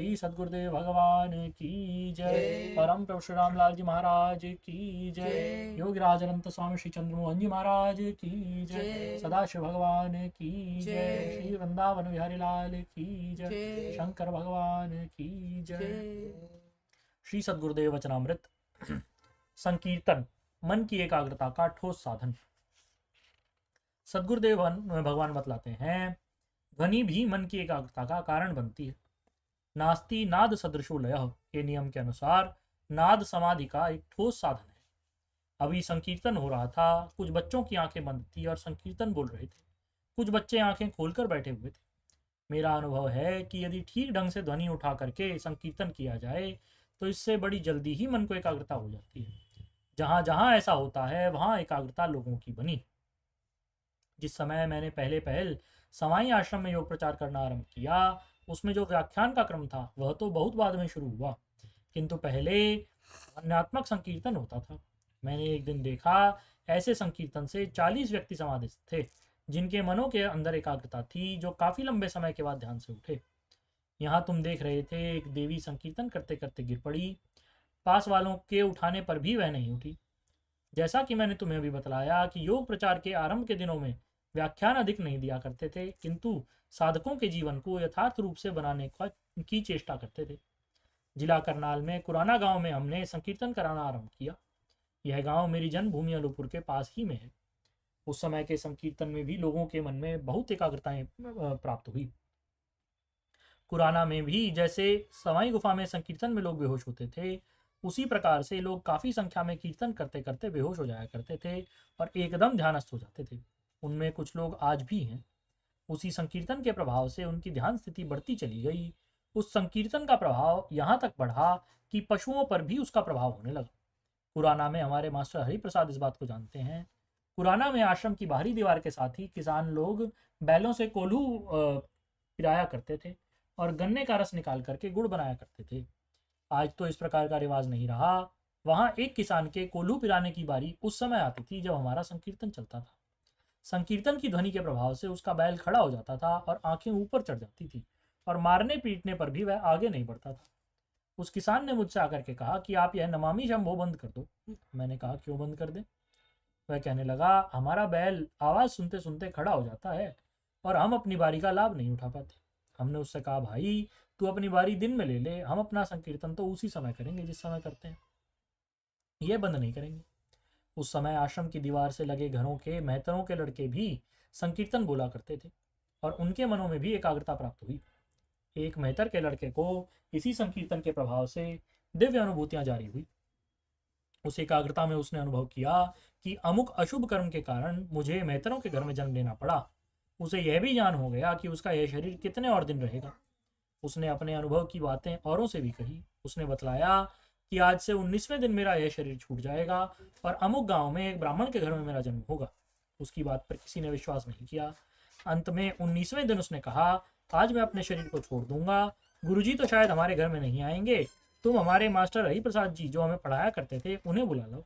श्री सद्गुरुदेव भगवान की जय। परम प्रभु श्री रामलाल जी महाराज की जय। योगीराज अनंत स्वामी श्री चंद्रमोहन जी महाराज की जय। सदाशिव भगवान की जय। श्री वृंदावन बिहारी लाल की जय। शंकर भगवान की जय। श्री सद्गुरुदेव वचनामृत। संकीर्तन मन की एकाग्रता का ठोस साधन। सद्गुरुदेव भगवान बतलाते हैं, ध्वनि भी मन की एकाग्रता का कारण बनती है। नास्ति नाद सदृशो लयः के नियम के अनुसार नाद समाधि का एक ठोस साधन है। अभी संकीर्तन हो रहा था, कुछ बच्चों की आंखें बंद थी और संकीर्तन बोल रहे थे। कुछ बच्चे आंखें खोलकर बैठे हुए थे। मेरा अनुभव है कि यदि ठीक ढंग से ध्वनि उठा करके संकीर्तन किया जाए तो इससे बड़ी जल्दी ही मन को एकाग्रता हो जाती है। जहां जहां ऐसा होता है वहां एकाग्रता लोगों की बनी। जिस समय मैंने पहल सवाई आश्रम में योग प्रचार करना आरंभ किया, उसमें जो व्याख्यान का क्रम था वह तो बहुत बाद में शुरू हुआ, किंतु पहले ध्वन्यात्मक संकीर्तन होता था। मैंने एक दिन देखा, ऐसे संकीर्तन से 40 व्यक्ति समाधिस्थ थे, जिनके मनों के अंदर एकाग्रता थी, जो काफी लंबे समय के बाद ध्यान से उठे। यहाँ तुम देख रहे थे, एक देवी संकीर्तन करते करते गिर पड़ी। पास वालों के उठाने पर भी वह नहीं उठी। जैसा कि मैंने तुम्हें अभी बतलाया कि योग प्रचार के आरंभ के दिनों में व्याख्यान अधिक नहीं दिया करते थे, किंतु साधकों के जीवन को यथार्थ रूप से बनाने की चेष्टा करते थे। जिला करनाल में कुराना गांव में हमने संकीर्तन कराना आरंभ किया। यह गांव मेरी जन्मभूमि अलीपुर के पास ही में है। उस समय के संकीर्तन में भी लोगों के मन में बहुत एकाग्रताएं प्राप्त हुई। कुराना में भी जैसे सवाई गुफा में संकीर्तन में लोग बेहोश होते थे, उसी प्रकार से लोग काफी संख्या में कीर्तन करते करते बेहोश हो जाया करते थे और एकदम ध्यानस्थ हो जाते थे। उनमें कुछ लोग आज भी हैं। उसी संकीर्तन के प्रभाव से उनकी ध्यान स्थिति बढ़ती चली गई। उस संकीर्तन का प्रभाव यहाँ तक बढ़ा कि पशुओं पर भी उसका प्रभाव होने लगा। कुराना में हमारे मास्टर हरिप्रसाद इस बात को जानते हैं। कुराना में आश्रम की बाहरी दीवार के साथ ही किसान लोग बैलों से कोल्हू पिराया करते थे और गन्ने का रस निकाल करके गुड़ बनाया करते थे। आज तो इस प्रकार का रिवाज नहीं रहा। वहां एक किसान के कोल्हू पिराने की बारी उस समय आती थी जब हमारा संकीर्तन चलता था। संकीर्तन की ध्वनि के प्रभाव से उसका बैल खड़ा हो जाता था और आंखें ऊपर चढ़ जाती थी और मारने पीटने पर भी वह आगे नहीं बढ़ता था। उस किसान ने मुझसे आकर के कहा कि आप यह नमामि शंभो बंद कर दो। मैंने कहा, क्यों बंद कर दे? वह कहने लगा, हमारा बैल आवाज सुनते सुनते खड़ा हो जाता है और हम अपनी बारी का लाभ नहीं उठा पाते। हमने उससे कहा, भाई तू अपनी बारी दिन में ले ले, हम अपना संकीर्तन तो उसी समय करेंगे जिस समय करते हैं, ये बंद नहीं करेंगे। उस समय आश्रम की दीवार से लगे घरों के मेहतरों के लड़के भी संकीर्तन बोला करते थे और उनके मनों में भी एकाग्रता प्राप्त हुई। एक मेहतर के लड़के को इसी संकीर्तन के प्रभाव से दिव्य अनुभूतियां जारी हुई। उस एकाग्रता में उसने अनुभव किया कि अमुक अशुभ कर्म के कारण मुझे मेहतरों के घर में जन्म लेना पड़ा। उसे यह भी ज्ञान हो गया कि उसका यह शरीर कितने और दिन रहेगा। उसने अपने अनुभव की बातें औरों से भी कही। उसने बतलाया कि आज से 19वें दिन मेरा यह शरीर छूट जाएगा और अमुक गांव में एक ब्राह्मण के घर में मेरा जन्म होगा। उसकी बात पर किसी ने विश्वास नहीं किया। अंत में 19वें दिन उसने कहा, आज मैं अपने शरीर को छोड़ दूंगा। गुरुजी तो शायद हमारे घर में नहीं आएंगे, तुम हमारे मास्टर हरिप्रसाद जी जो हमें पढ़ाया करते थे उन्हें बुला लो।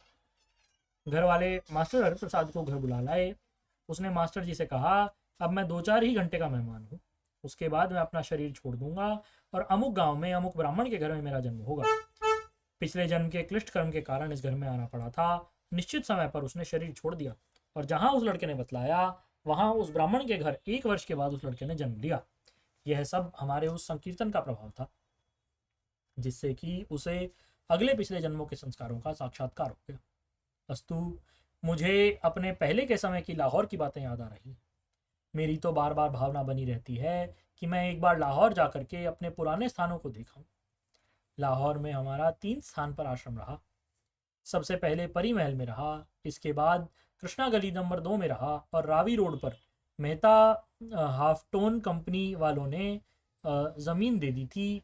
घर वाले मास्टर हरिप्रसाद को घर बुला लाए। उसने मास्टर जी से कहा, अब मैं 2-4 ही घंटे का मेहमान हूँ, उसके बाद मैं अपना शरीर छोड़ दूंगा और अमुक गांव में अमुक ब्राह्मण के घर में मेरा जन्म होगा। पिछले जन्म के क्लिष्ट कर्म के कारण इस घर में आना पड़ा था। निश्चित समय पर उसने शरीर छोड़ दिया और जहां उस लड़के ने बतलाया वहां उस ब्राह्मण के घर 1 वर्ष के बाद उस लड़के ने जन्म लिया। यह सब हमारे उस संकीर्तन का प्रभाव था, जिससे कि उसे अगले पिछले जन्मों के संस्कारों का साक्षात्कार हो गया। अस्तु, मुझे अपने पहले के समय की लाहौर की बातें याद आ रही। मेरी तो बार बार भावना बनी रहती है कि मैं एक बार लाहौर जाकर के अपने पुराने स्थानों को देखूं। लाहौर में हमारा 3 स्थान पर आश्रम रहा। सबसे पहले परी महल में रहा, इसके बाद कृष्णा गली नंबर 2 में रहा और रावी रोड पर मेहता हाफटोन कंपनी वालों ने ज़मीन दे दी थी।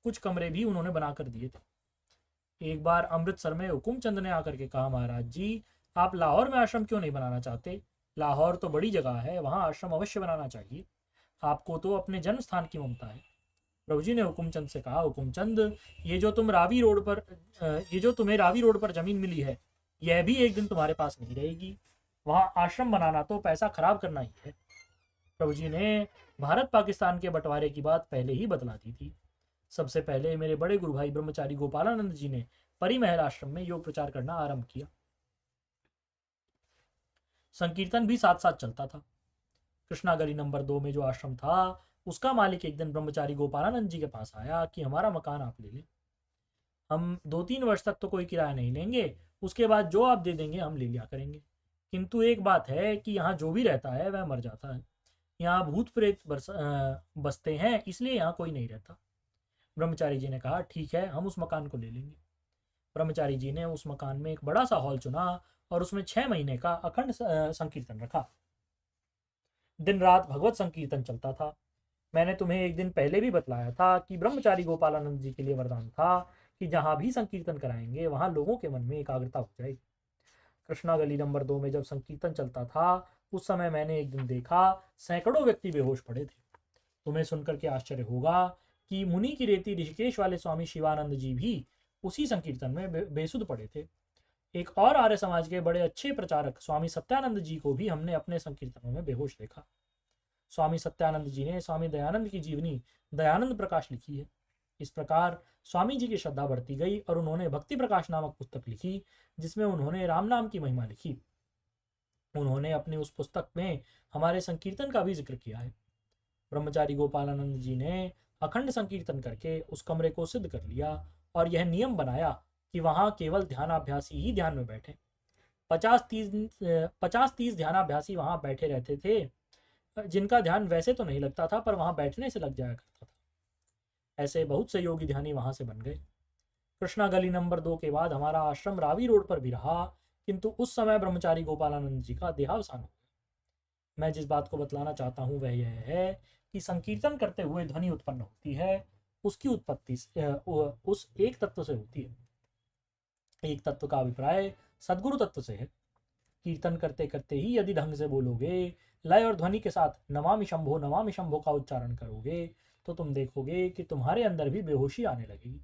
कुछ कमरे भी उन्होंने बना कर दिए थे। एक बार अमृतसर में हुकुमचंद ने आकर के कहा, महाराज जी आप लाहौर में आश्रम क्यों नहीं बनाना चाहते? लाहौर तो बड़ी जगह है, वहाँ आश्रम अवश्य बनाना चाहिए। आपको तो अपने जन्म स्थान की ममता है। प्रभु जी ने हुकुमचंद से कहा, हुकुमचंद ये जो तुम्हें रावी रोड पर जमीन मिली है, यह भी एक दिन तुम्हारे पास नहीं रहेगी। वहाँ आश्रम बनाना तो पैसा खराब करना ही है। प्रभु जी ने भारत पाकिस्तान के बंटवारे की बात पहले ही बतला दी थी। सबसे पहले मेरे बड़े गुरु भाई ब्रह्मचारी गोपालानंद जी ने परिमहल आश्रम में योग प्रचार करना आरंभ किया। संकीर्तन भी साथ साथ चलता था। कृष्णा गली नंबर 2 में जो आश्रम था, उसका मालिक एक दिन ब्रह्मचारी गोपालानंद जी के पास आया कि हमारा मकान आप ले लें। हम 2-3 वर्ष तक तो कोई किराया नहीं लेंगे, उसके बाद जो आप दे देंगे हम ले लिया करेंगे। किंतु एक बात है कि यहाँ जो भी रहता है वह मर जाता है। यहाँ भूत प्रेत बसते हैं, इसलिए यहाँ कोई नहीं रहता। ब्रह्मचारी जी ने कहा, ठीक है, हम उस मकान को ले लेंगे। ब्रह्मचारी जी ने उस मकान में एक बड़ा सा हॉल चुना और उसमें 6 महीने का अखंड संकीर्तन रखा। दिन रात भगवत संकीर्तन चलता था। मैंने तुम्हें एक दिन पहले भी बतलाया था कि ब्रह्मचारी गोपालानंद जी के लिए वरदान था कि जहां भी संकीर्तन कराएंगे वहां लोगों के मन में एकाग्रता हो जाएगी। कृष्णा गली नंबर 2 में जब संकीर्तन चलता था, उस समय मैंने एक दिन देखा सैकड़ों व्यक्ति बेहोश पड़े थे। तुम्हें सुनकर के आश्चर्य होगा कि मुनि की रेती ऋषिकेश वाले स्वामी शिवानंद जी भी उसी संकीर्तन में बेसुध पड़े थे। एक और आर्य समाज के बड़े अच्छे प्रचारक स्वामी सत्यानंद जी को भी हमने अपने संकीर्तनों में बेहोश देखा। स्वामी सत्यानंद जी ने स्वामी दयानंद की जीवनी दयानंद प्रकाश लिखी है। इस प्रकार स्वामी जी की श्रद्धा बढ़ती गई और उन्होंने भक्ति प्रकाश नामक पुस्तक लिखी, जिसमें उन्होंने राम नाम की महिमा लिखी। उन्होंने अपनी उस पुस्तक में हमारे संकीर्तन का भी जिक्र किया है। ब्रह्मचारी गोपालानंद जी ने अखंड संकीर्तन करके उस कमरे को सिद्ध कर लिया और यह नियम बनाया कि वहां केवल ध्यानाभ्यासी ही ध्यान में बैठे। 50-30 ध्यानाभ्यासी वहां बैठे रहते थे, जिनका ध्यान वैसे तो नहीं लगता था, पर वहां बैठने से लग जाया करता था। ऐसे बहुत से योगी ध्यानी वहां से बन गए। कृष्णा गली नंबर 2 के बाद हमारा आश्रम रावी रोड पर भी रहा, किंतु उस समय ब्रह्मचारी गोपालानंद जी का देहावसान हो गया। मैं जिस बात को बतलाना चाहता हूँ वह यह है कि संकीर्तन करते हुए ध्वनि उत्पन्न होती है, उसकी उत्पत्ति उस एक तत्व से होती है। एक तत्व का अभिप्राय सदगुरु तत्व से है। कीर्तन करते करते ही यदि ढंग से बोलोगे, लय और ध्वनि के साथ नमामि शंभो का उच्चारण करोगे, तो तुम देखोगे कि तुम्हारे अंदर भी बेहोशी आने लगेगी।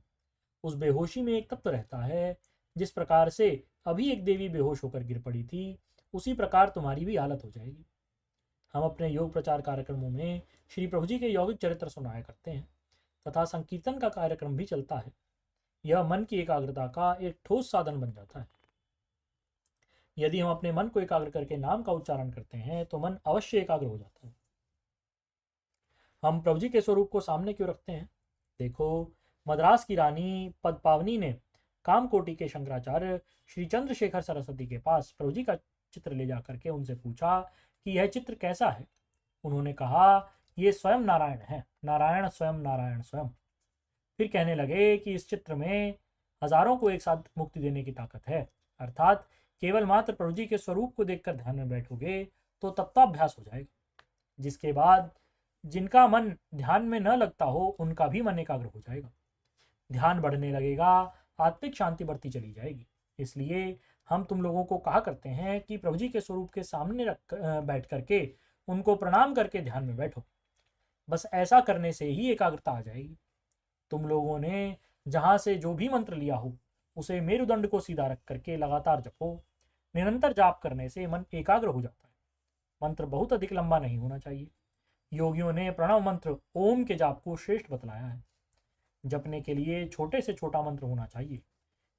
उस बेहोशी में एक तत्व रहता है। जिस प्रकार से अभी एक देवी बेहोश होकर गिर पड़ी थी, उसी प्रकार तुम्हारी भी हालत हो जाएगी। हम अपने योग प्रचार कार्यक्रमों में श्री प्रभु जी के यौगिक चरित्र सुनाया करते हैं तथा संकीर्तन का कार्यक्रम भी चलता है। यह मन की एकाग्रता का एक ठोस साधन बन जाता है। यदि हम अपने मन को एकाग्र करके नाम का उच्चारण करते हैं तो मन अवश्य एकाग्र हो जाता है। हम प्रभु जी के स्वरूप को सामने क्यों रखते हैं? देखो, मद्रास की रानी पद्मावनी ने कामकोटि के शंकराचार्य श्री चंद्रशेखर सरस्वती के पास प्रभु जी का चित्र ले जाकर के उनसे पूछा कि यह चित्र कैसा है। उन्होंने कहा, ये स्वयं नारायण है, नारायण स्वयं। फिर कहने लगे कि इस चित्र में हजारों को एक साथ मुक्ति देने की ताकत है। अर्थात केवल मात्र प्रभु जी के स्वरूप को देखकर ध्यान में बैठोगे तो तत्वाभ्यास हो जाएगा, जिसके बाद जिनका मन ध्यान में न लगता हो उनका भी मन एकाग्र हो जाएगा। ध्यान बढ़ने लगेगा, आत्मिक शांति बढ़ती चली जाएगी। इसलिए हम तुम लोगों को कहा करते हैं कि प्रभु जी के स्वरूप के सामने बैठ करके उनको प्रणाम करके ध्यान में बैठो। बस ऐसा करने से ही एकाग्रता आ जाएगी। तुम लोगों ने जहां से जो भी मंत्र लिया हो उसे मेरुदंड को सीधा रख करके लगातार जपो। निरंतर जाप करने से मन एकाग्र हो जाता है। मंत्र बहुत अधिक लंबा नहीं होना चाहिए। योगियों ने प्रणव मंत्र ओम के जाप को श्रेष्ठ बतलाया है। जपने के लिए छोटे से छोटा मंत्र होना चाहिए।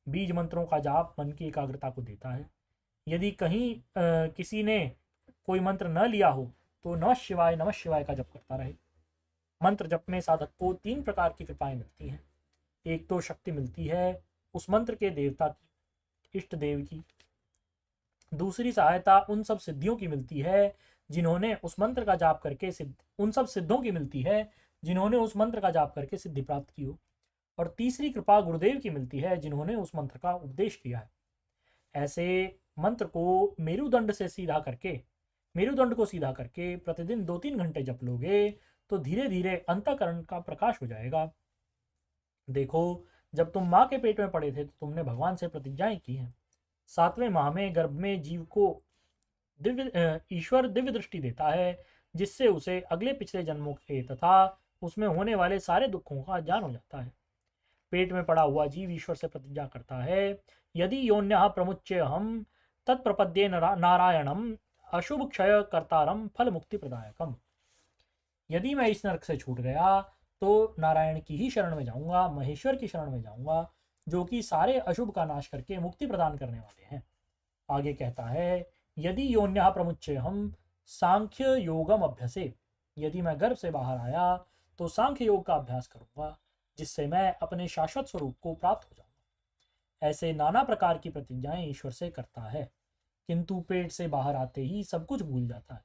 बीज मंत्रों का जाप मन की एकाग्रता को देता है। यदि कहीं किसी ने कोई मंत्र न लिया हो तो नमः शिवाय का जप करता रहे। मंत्र जप में साधक को 3 प्रकार की कृपाएं मिलती हैं। एक तो शक्ति मिलती है उस मंत्र के देवता की, इष्ट देव की। दूसरी सहायता उन सब सिद्धियों की मिलती है जिन्होंने उस मंत्र का जाप करके उन सब सिद्धों की मिलती है जिन्होंने उस मंत्र का जाप करके सिद्धि प्राप्त की हो। और तीसरी कृपा गुरुदेव की मिलती है जिन्होंने उस मंत्र का उपदेश किया है। ऐसे मंत्र को मेरुदंड को सीधा करके प्रतिदिन 2-3 घंटे जप लोगे तो धीरे धीरे अंतःकरण का प्रकाश हो जाएगा। देखो, जब तुम माँ के पेट में पड़े थे तो तुमने भगवान से प्रतिज्ञाएं की हैं। 7वें माह में गर्भ में जीव को ईश्वर दिव्य दृष्टि देता है, जिससे उसे अगले पिछले जन्मों के तथा उसमें होने वाले सारे दुखों का ज्ञान हो जाता है। पेट में पड़ा हुआ जीव ईश्वर से प्रतिज्ञा करता है, यदि योन्यः प्रमुच्य हम तत्प्रपद्ये नारायणम अशुभ क्षय कर्तारम फल मुक्ति प्रदायकम। यदि मैं इस नरक से छूट गया तो नारायण की ही शरण में जाऊंगा, महेश्वर की शरण में जाऊंगा, जो कि सारे अशुभ का नाश करके मुक्ति प्रदान करने वाले हैं। आगे कहता है, यदि योन्यः प्रमुच्य हम सांख्य योगम अभ्यसे, यदि मैं गर्भ से बाहर आया तो सांख्य योग का अभ्यास करूंगा, जिससे मैं अपने शाश्वत स्वरूप को प्राप्त हो जाऊंगा। ऐसे नाना प्रकार की प्रतिज्ञाएं ईश्वर से करता है, किंतु पेट से बाहर आते ही सब कुछ भूल जाता है।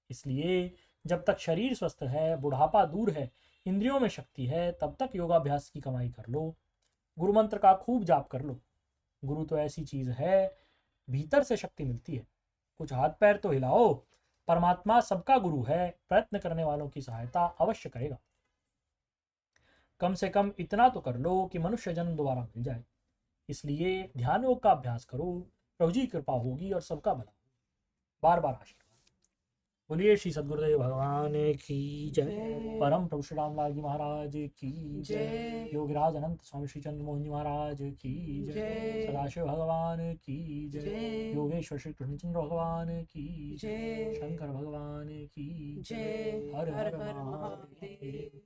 इसलिए जब तक शरीर स्वस्थ है, बुढ़ापा दूर है, इंद्रियों में शक्ति है, तब तक योगाभ्यास की कमाई कर लो, गुरु मंत्र का खूब जाप कर लो। गुरु तो ऐसी चीज है, भीतर से शक्ति मिलती है। कुछ हाथ पैर तो हिलाओ, परमात्मा सबका गुरु है, प्रयत्न करने वालों की सहायता अवश्य करेगा। कम से कम इतना तो कर लो कि मनुष्य जन्म दोबारा मिल जाए। इसलिए ध्यान योग का अभ्यास करो, प्रभु जी की कृपा होगी और सबका भला। बार बार आशीर्वाद। बोलिए श्री सद्गुरुदेव भगवान की जय। परम प्रभु श्री रामलाल जी महाराज की जय। योगीराज अनंत स्वामी श्री चंद्रमोहन जी महाराज की जय। सदाशिव भगवान की जय। योगेश्वर श्री कृष्णचंद्र भगवान की जय। शंकर भगवान की जय। हर हर महादेव।